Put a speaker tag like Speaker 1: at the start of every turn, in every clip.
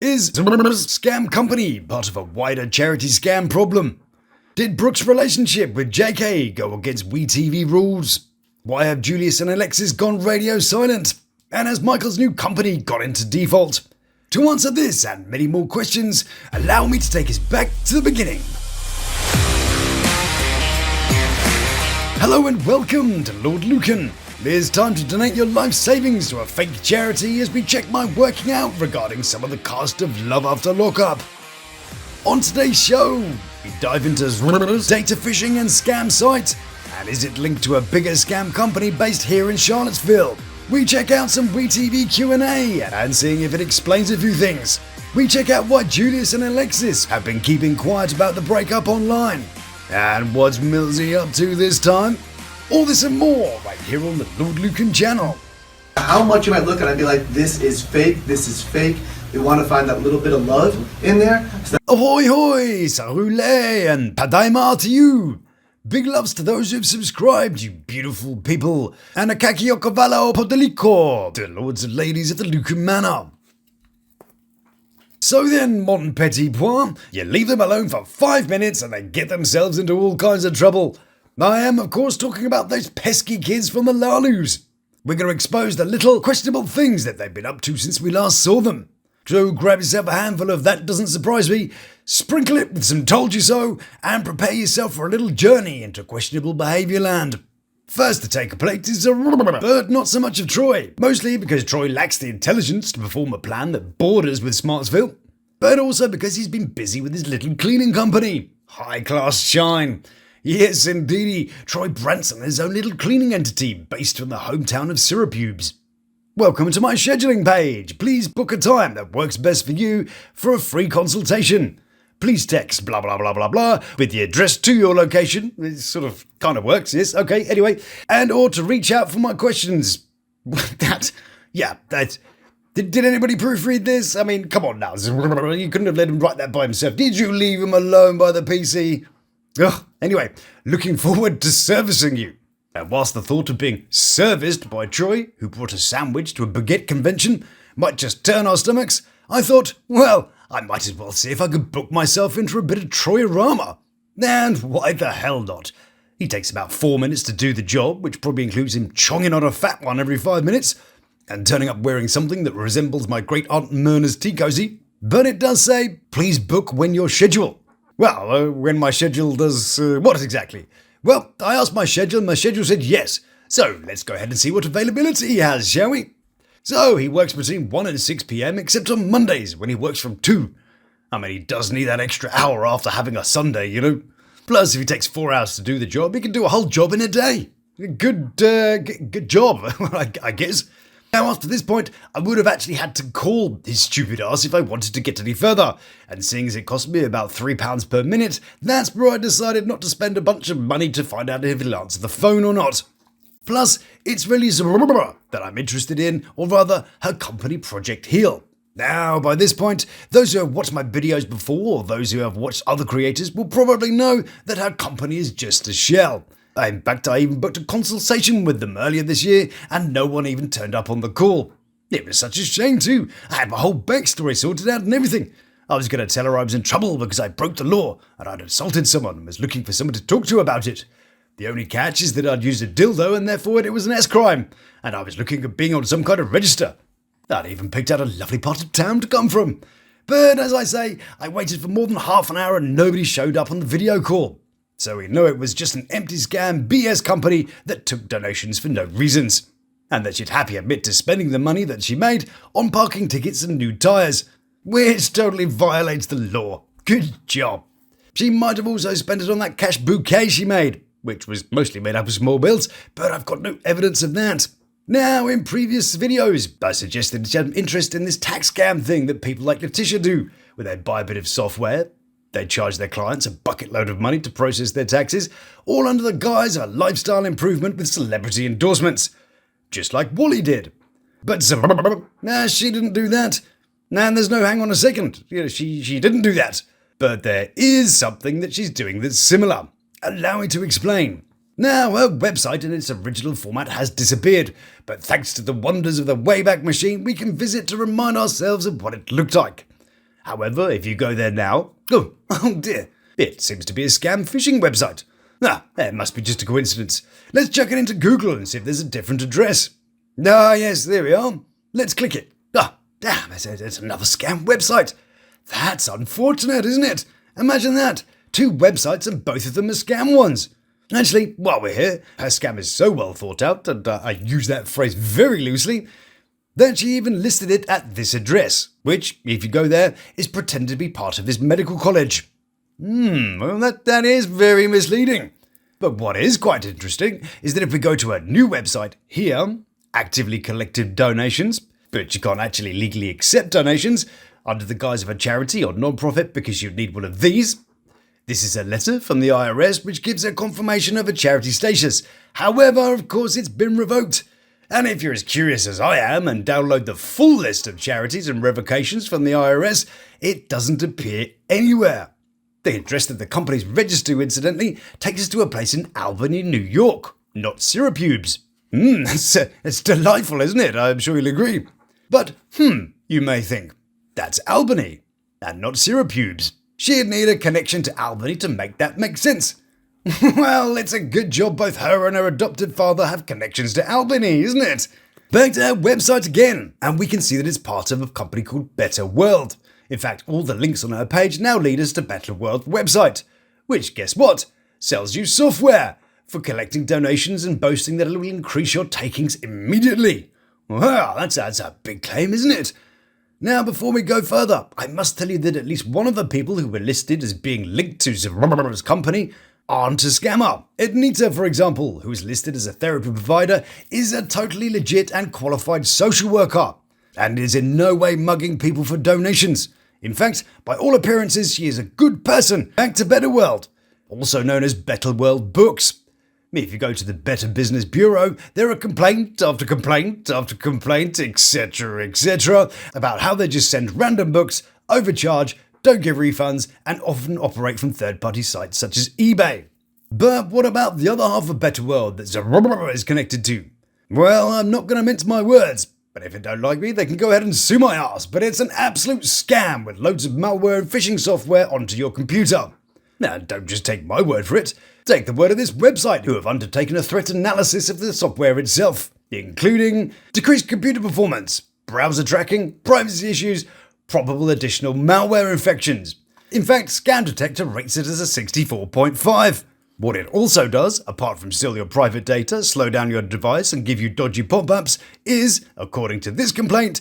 Speaker 1: Is Zerughlughwullah's scam company part of a wider charity scam problem? Did Brooke's relationship with JK go against WeTV rules? Why have Julius and Alexis gone radio silent? And has Michael's new company gone into default? To answer this and many more questions, allow me to take us back to the beginning. Hello and welcome to Lawd Lukan. It's time to donate your life savings to a fake charity as we check my working out regarding some of the cast of Life After Lockup. On today's show, we dive into Zerughlughwullah's data phishing and scam site, and is it linked to a bigger scam company based here in Charlottesville? We check out some WeTV Q&A and seeing if it explains a few things. We check out why Julius and Alexis have been keeping quiet about the breakup online. And what's Millz up to this time? All this and more right here on the Lawd Lukan channel.
Speaker 2: How much you might look at it and be like, this is fake, this is fake. We want to find that little bit of love in there.
Speaker 1: Ahoy hoy, Sarule and Padaima to you. Big loves to those who've subscribed, you beautiful people. And a kakiokovala podeliko, the lords and ladies of the Lukan Manor. So then, mon petit point, you leave them alone for 5 minutes and they get themselves into all kinds of trouble. I am, of course, talking about those pesky kids from the Lalus. We're going to expose the little questionable things that they've been up to since we last saw them. So grab yourself a handful of That Doesn't Surprise Me, sprinkle it with some Told You So, and prepare yourself for a little journey into questionable behaviour land. First to take a plate is Zerughlughwullah, but not so much of Troy, mostly because Troy lacks the intelligence to perform a plan that borders with Smartsville, but also because he's been busy with his little cleaning company. High class shine. Yes, indeedy, Troy Branson has his own little cleaning entity based from the hometown of Syracuse. Welcome to my scheduling page. Please book a time that works best for you for a free consultation. Please text blah blah blah blah blah with the address to your location. It sort of kind of works, yes, okay, anyway. And or to reach out for my questions. Did anybody proofread this? I mean, come on now, you couldn't have let him write that by himself. Did you leave him alone by the PC? Ugh. Anyway, looking forward to servicing you. And whilst the thought of being serviced by Troy, who brought a sandwich to a baguette convention, might just turn our stomachs, I thought, well, I might as well see if I could book myself in for a bit of Troy-rama. And why the hell not? He takes about 4 minutes to do the job, which probably includes him chonging on a fat one every 5 minutes, and turning up wearing something that resembles my great-aunt Myrna's tea cozy. But it does say, please book when your schedule. Well, when my schedule does what exactly? Well, I asked my schedule and my schedule said yes. So let's go ahead and see what availability he has, shall we? So he works between 1 and 6 p.m. except on Mondays when he works from 2. I mean, he does need that extra hour after having a Sunday, you know. Plus, if he takes 4 hours to do the job, he can do a whole job in a day. Good job, I guess. Now, after this point, I would have actually had to call his stupid ass if I wanted to get any further, and seeing as it cost me about £3 per minute, that's where I decided not to spend a bunch of money to find out if he'll answer the phone or not. Plus, it's really Zerughlughwullah that I'm interested in, or rather, her company Project Heal. Now, by this point, those who have watched my videos before, or those who have watched other creators, will probably know that her company is just a shell. In fact, I even booked a consultation with them earlier this year, and no one even turned up on the call. It was such a shame too. I had my whole backstory sorted out and everything. I was going to tell her I was in trouble because I broke the law, and I'd assaulted someone and was looking for someone to talk to about it. The only catch is that I'd used a dildo, and therefore it was an S-crime, and I was looking at being on some kind of register. I'd even picked out a lovely part of town to come from. But as I say, I waited for more than half an hour and nobody showed up on the video call. So we know it was just an empty scam BS company that took donations for no reasons, and that she'd happily admit to spending the money that she made on parking tickets and new tyres, which totally violates the law. Good job. She might have also spent it on that cash bouquet she made, which was mostly made up of small bills, but I've got no evidence of that. Now, in previous videos, I suggested she had an interest in this tax scam thing that people like Letitia do, where they buy a bit of software. They charge their clients a bucket load of money to process their taxes, all under the guise of a lifestyle improvement with celebrity endorsements. Just like Wally did. But she didn't do that. And there's no hang on a second. She didn't do that. But there is something that she's doing that's similar. Allow me to explain. Now, her website in its original format has disappeared, but thanks to the wonders of the Wayback Machine, we can visit to remind ourselves of what it looked like. However, if you go there now, oh dear, it seems to be a scam phishing website. It must be just a coincidence. Let's chuck it into Google and see if there's a different address. Yes, there we are. Let's click it. Damn, it's another scam website. That's unfortunate, isn't it? Imagine that. 2 websites and both of them are scam ones. Actually, while we're here, her scam is so well thought out, and I use that phrase very loosely, that she even listed it at this address, which, if you go there, is pretended to be part of this medical college. Well, that is very misleading. But what is quite interesting is that if we go to a new website here, actively collected donations, but you can't actually legally accept donations under the guise of a charity or non-profit because you'd need one of these. This is a letter from the IRS which gives a confirmation of a charity status. However, of course, it's been revoked. And if you're as curious as I am and download the full list of charities and revocations from the IRS, it doesn't appear anywhere. The address that the company's registered to, incidentally, takes us to a place in Albany, New York, not Syracuse. It's delightful, isn't it? I'm sure you'll agree. But, you may think, that's Albany, and not Syracuse. She'd need a connection to Albany to make that make sense. Well, it's a good job both her and her adopted father have connections to Albany, isn't it? Back to our website again, and we can see that it's part of a company called Better World. In fact, all the links on her page now lead us to Better World website, which, guess what, sells you software for collecting donations and boasting that it will increase your takings immediately. Wow, that's a big claim, isn't it? Now, before we go further, I must tell you that at least one of the people who were listed as being linked to Zerughlughwullah's company aren't a scammer. Ednita, for example, who is listed as a therapy provider, is a totally legit and qualified social worker, and is in no way mugging people for donations. In fact, by all appearances, she is a good person. Back to Better World, also known as Better World Books. If you go to the Better Business Bureau, there are complaint after complaint after complaint, etc., about how they just send random books, overcharge, don't give refunds, and often operate from third-party sites such as eBay. But what about the other half of Better World that Zerughlughwullah is connected to? Well, I'm not going to mince my words, but if they don't like me, they can go ahead and sue my ass, but it's an absolute scam with loads of malware and phishing software onto your computer. Now, don't just take my word for it. Take the word of this website, who have undertaken a threat analysis of the software itself, including decreased computer performance, browser tracking, privacy issues, probable additional malware infections. In fact, Scam Detector rates it as a 64.5. What it also does, apart from steal your private data, slow down your device and give you dodgy pop-ups, is, according to this complaint,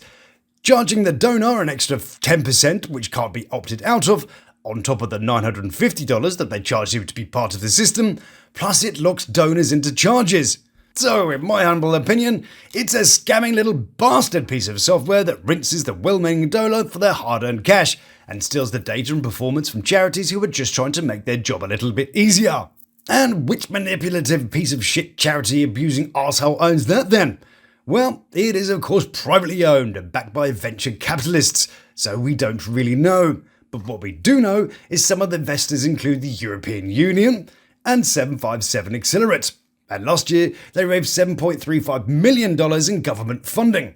Speaker 1: charging the donor an extra 10%, which can't be opted out of, on top of the $950 that they charge you to be part of the system, plus it locks donors into charges. So, in my humble opinion, it's a scamming little bastard piece of software that rinses the well-meaning donor for their hard-earned cash and steals the data and performance from charities who are just trying to make their job a little bit easier. And which manipulative piece of shit charity abusing arsehole owns that then? Well, it is of course privately owned and backed by venture capitalists, so we don't really know. But what we do know is some of the investors include the European Union and 757 Accelerate. And last year, they raised $7.35 million in government funding.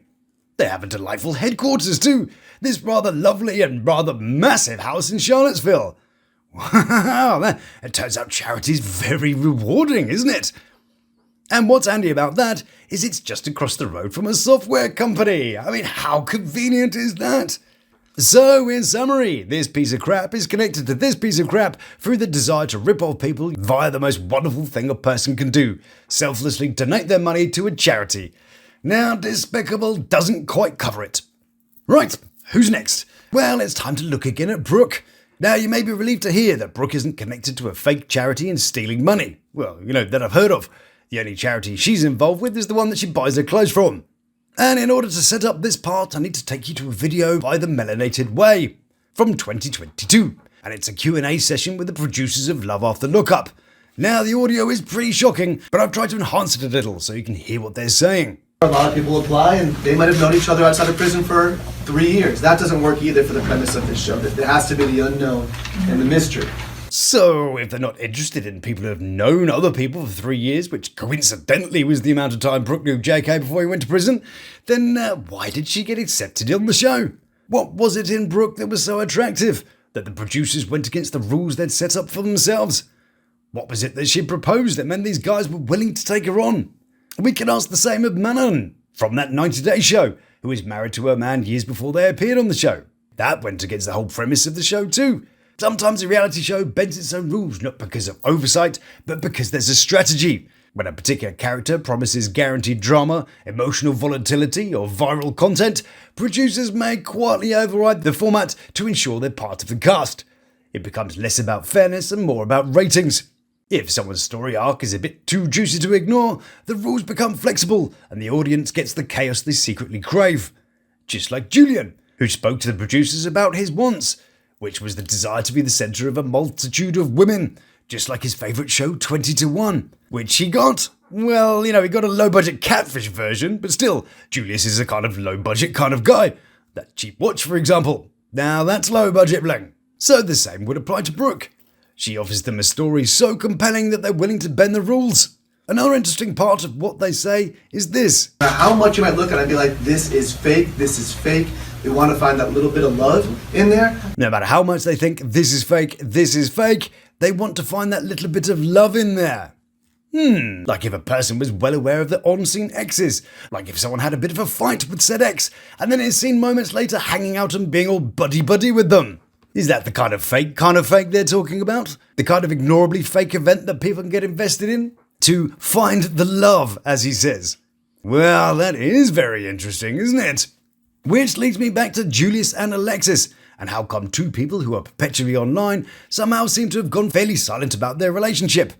Speaker 1: They have a delightful headquarters too, this rather lovely and rather massive house in Charlottesville. Wow, it turns out charity's very rewarding, isn't it? And what's handy about that is it's just across the road from a software company. I mean, how convenient is that? So, in summary, this piece of crap is connected to this piece of crap through the desire to rip off people via the most wonderful thing a person can do, selflessly donate their money to a charity. Now, Despicable doesn't quite cover it. Right, who's next? Well, it's time to look again at Brooke. Now, you may be relieved to hear that Brooke isn't connected to a fake charity and stealing money. Well, that I've heard of. The only charity she's involved with is the one that she buys her clothes from. And in order to set up this part, I need to take you to a video by The Melanated Way from 2022. And it's a Q&A session with the producers of Life After Lockup. Now, the audio is pretty shocking, but I've tried to enhance it a little so you can hear what they're saying.
Speaker 2: A lot of people apply and they might have known each other outside of prison for 3 years. That doesn't work either for the premise of this show. There has to be the unknown and the mystery.
Speaker 1: So, if they're not interested in people who have known other people for 3 years, which coincidentally was the amount of time Brooke knew JK before he went to prison, then why did she get accepted on the show? What was it in Brooke that was so attractive that the producers went against the rules they'd set up for themselves? What was it that she proposed that meant these guys were willing to take her on? We can ask the same of Manon from that 90 Day show, who was married to her man years before they appeared on the show. That went against the whole premise of the show too. Sometimes a reality show bends its own rules not because of oversight, but because there's a strategy. When a particular character promises guaranteed drama, emotional volatility, or viral content, producers may quietly override the format to ensure they're part of the cast. It becomes less about fairness and more about ratings. If someone's story arc is a bit too juicy to ignore, the rules become flexible and the audience gets the chaos they secretly crave. Just like Julian, who spoke to the producers about his wants, which was the desire to be the centre of a multitude of women, just like his favourite show 20 to 1, which he got. Well, he got a low-budget catfish version, but still, Julius is a kind of low-budget kind of guy. That cheap watch, for example. Now that's low-budget bling. So the same would apply to Brooke. She offers them a story so compelling that they're willing to bend the rules. Another interesting part of what they say is this.
Speaker 2: How much you might look at it and be like, this is fake, this is fake. They want to find that little bit of love in there.
Speaker 1: No matter how much they think this is fake, they want to find that little bit of love in there. Like if a person was well aware of the on-scene exes. Like if someone had a bit of a fight with said ex, and then is seen moments later hanging out and being all buddy-buddy with them. Is that the kind of fake they're talking about? The kind of ignorably fake event that people can get invested in? To find the love, as he says. Well, that is very interesting, isn't it? Which leads me back to Julius and Alexis, and how come two people who are perpetually online somehow seem to have gone fairly silent about their relationship?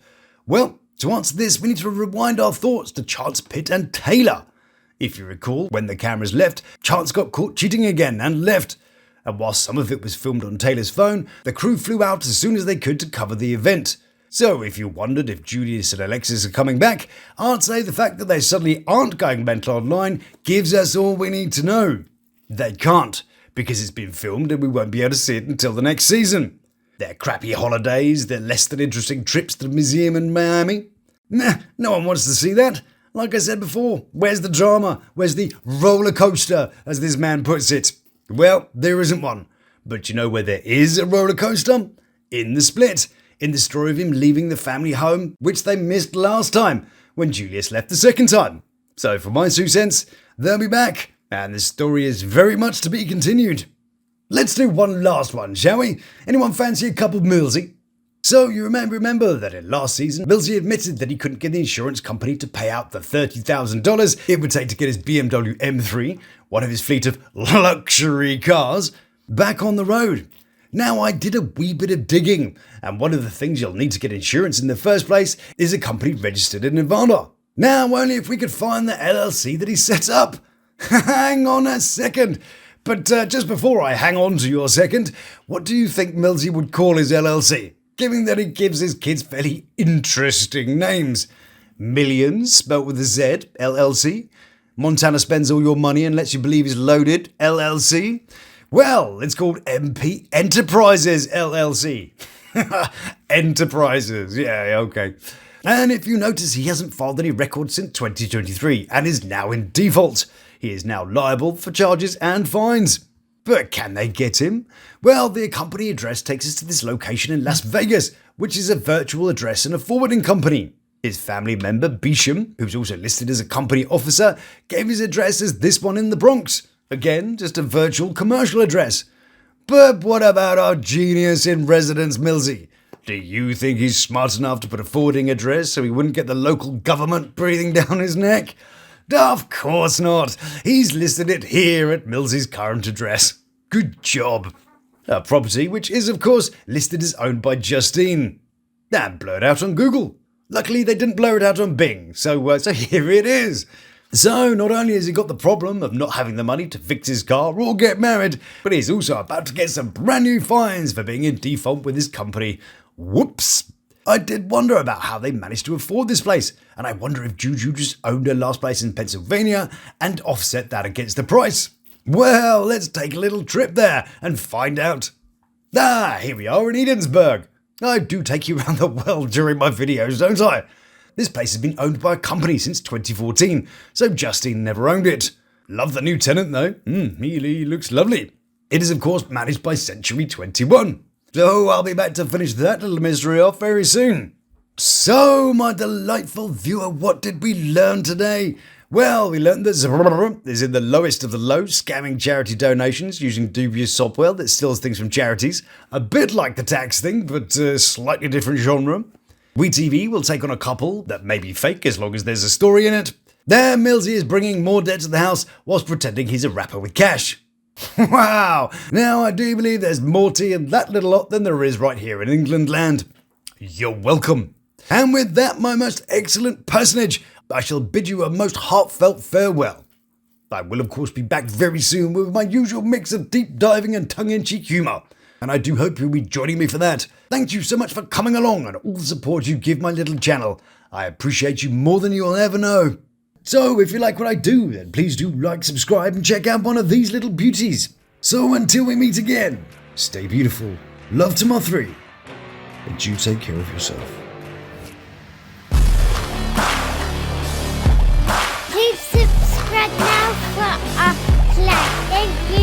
Speaker 1: Well, to answer this, we need to rewind our thoughts to Chance, Pitt and Taylor. If you recall, when the cameras left, Chance got caught cheating again and left. And while some of it was filmed on Taylor's phone, the crew flew out as soon as they could to cover the event. So if you wondered if Julius and Alexis are coming back, I'd say the fact that they suddenly aren't going mental online gives us all we need to know. They can't, because it's been filmed and we won't be able to see it until the next season. Their crappy holidays, their less than interesting trips to the museum in Miami. Nah, no one wants to see that. Like I said before, where's the drama? Where's the roller coaster, as this man puts it? Well, there isn't one. But you know where there is a roller coaster? In the split. In the story of him leaving the family home, which they missed last time, when Julius left the second time. So for my 2 cents, they'll be back, and the story is very much to be continued. Let's do one last one, shall we? Anyone fancy a cup of Millsy? So you remember that in last season, Millsy admitted that he couldn't get the insurance company to pay out the $30,000 it would take to get his BMW M3, one of his fleet of luxury cars, back on the road. Now, I did a wee bit of digging, and one of the things you'll need to get insurance in the first place is a company registered in Nevada. Now, only if we could find the LLC that he set up. Hang on a second. But just before I hang on to your second, what do you think Millsy would call his LLC? Given that he gives his kids fairly interesting names. Millions, spelt with a Z, LLC. Montana spends all your money and lets you believe he's loaded, LLC. Well, it's called MP Enterprises, LLC. Enterprises, yeah, okay. And if you notice, he hasn't filed any records since 2023 and is now in default. He is now liable for charges and fines. But can they get him? Well, the company address takes us to this location in Las Vegas, which is a virtual address and a forwarding company. His family member, Bisham, who's also listed as a company officer, gave his address as this one in the Bronx. Again, just a virtual commercial address. But what about our genius in residence, Millsy? Do you think he's smart enough to put a forwarding address so he wouldn't get the local government breathing down his neck? Of course not. He's listed it here at Millsy's current address. Good job. A property which is, of course, listed as owned by Justine. And blurred out on Google. Luckily, they didn't blur it out on Bing, so here it is. So, not only has he got the problem of not having the money to fix his car or get married, but he's also about to get some brand new fines for being in default with his company. Whoops. I did wonder about how they managed to afford this place, and I wonder if Juju just owned her last place in Pennsylvania and offset that against the price. Well, let's take a little trip there and find out. Here we are in Edensburg. I do take you around the world during my videos, don't I? This place has been owned by a company since 2014, so Justine never owned it. Love the new tenant though. He looks lovely. It is, of course, managed by Century 21. So I'll be back to finish that little mystery off very soon. So, my delightful viewer, what did we learn today? Well, we learned that Zeruiah is in the lowest of the low, scamming charity donations using dubious software that steals things from charities. A bit like the tax thing, but slightly different genre. WeTV will take on a couple that may be fake as long as there's a story in it. There, Millsy is bringing more debt to the house whilst pretending he's a rapper with cash. Wow! Now I do believe there's more tea in that little lot than there is right here in England land. You're welcome. And with that, my most excellent personage, I shall bid you a most heartfelt farewell. I will of course be back very soon with my usual mix of deep diving and tongue-in-cheek humour. And I do hope you'll be joining me for that. Thank you so much for coming along and all the support you give my little channel. I appreciate you more than you'll ever know. So if you like what I do, then please do like, subscribe and check out one of these little beauties. So until we meet again, stay beautiful, love to my three, and you take care of yourself.
Speaker 3: Please subscribe now for a play. Thank you.